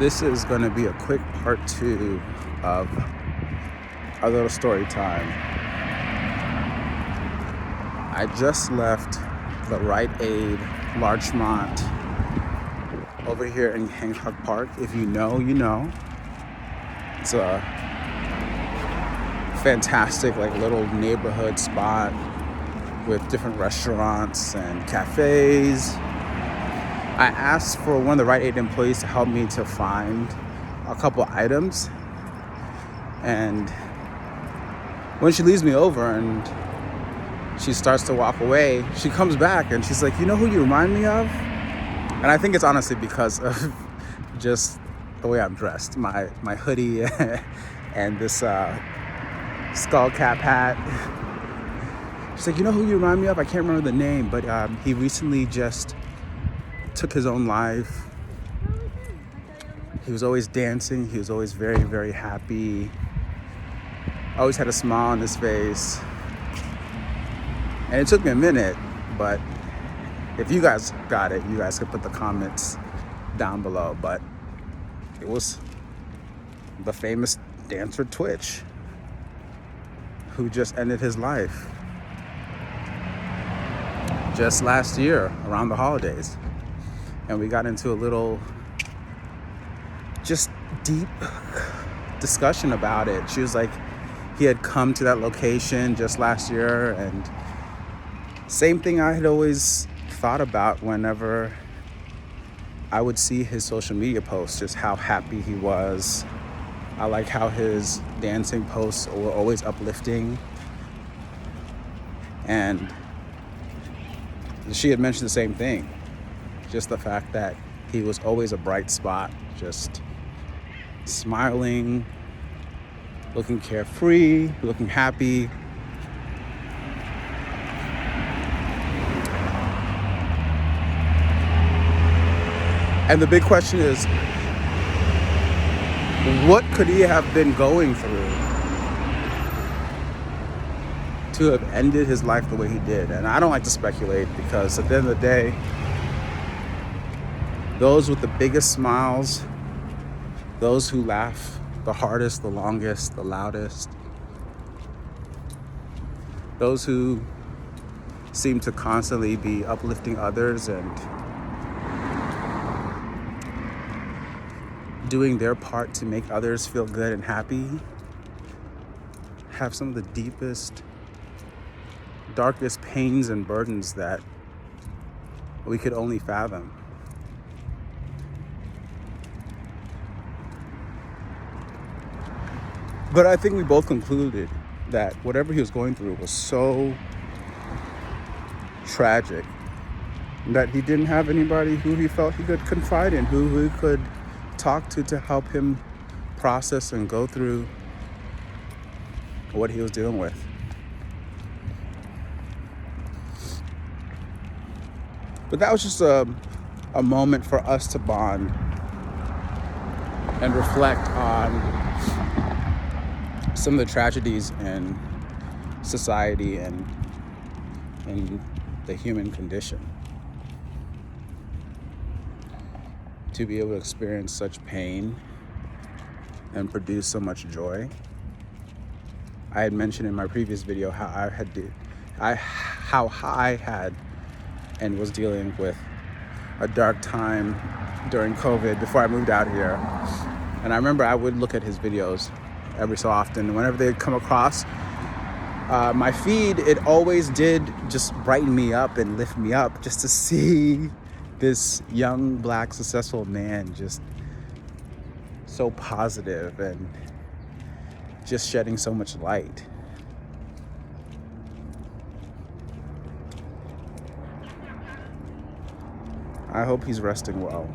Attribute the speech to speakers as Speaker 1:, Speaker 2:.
Speaker 1: This is going to be a quick part 2 of a little story time. I just left the Rite Aid Larchmont over here in Hancock Park. If you know, you know. It's a fantastic little neighborhood spot with different restaurants and cafes. I asked for one of the Rite Aid employees to help me to find a couple items, and when she leaves me over and she starts to walk away, she comes back and she's like, "You know who you remind me of?" And I think it's honestly because of just the way I'm dressed, my hoodie and this skull cap hat. She's like, "You know who you remind me of?" I can't remember the name, but he recently just took his own life. He was always dancing. He was always very, very happy. Always had a smile on his face. And it took me a minute, but if you guys got it, you guys could put the comments down below. But it was the famous dancer Twitch who just ended his life just last year around the holidays. And we got into a little just deep discussion about it. She was like, he had come to that location just last year, and same thing I had always thought about whenever I would see his social media posts, just how happy he was. I like how his dancing posts were always uplifting. And she had mentioned the same thing. Just the fact that he was always a bright spot, just smiling, looking carefree, looking happy. And the big question is, what could he have been going through to have ended his life the way he did? And I don't like to speculate, because at the end of the day, those with the biggest smiles, those who laugh the hardest, the longest, the loudest, those who seem to constantly be uplifting others and doing their part to make others feel good and happy, have some of the deepest, darkest pains and burdens that we could only fathom. But I think we both concluded that whatever he was going through was so tragic that he didn't have anybody who he felt he could confide in, who he could talk to help him process and go through what he was dealing with. But that was just a moment for us to bond and reflect on some of the tragedies in society and in the human condition. To be able to experience such pain and produce so much joy. I had mentioned in my previous video how I had and was dealing with a dark time during COVID before I moved out here. And I remember I would look at his videos every so often. Whenever they'd come across my feed, it always did just brighten me up and lift me up, just to see this young, black, successful man just so positive and just shedding so much light. I hope he's resting well.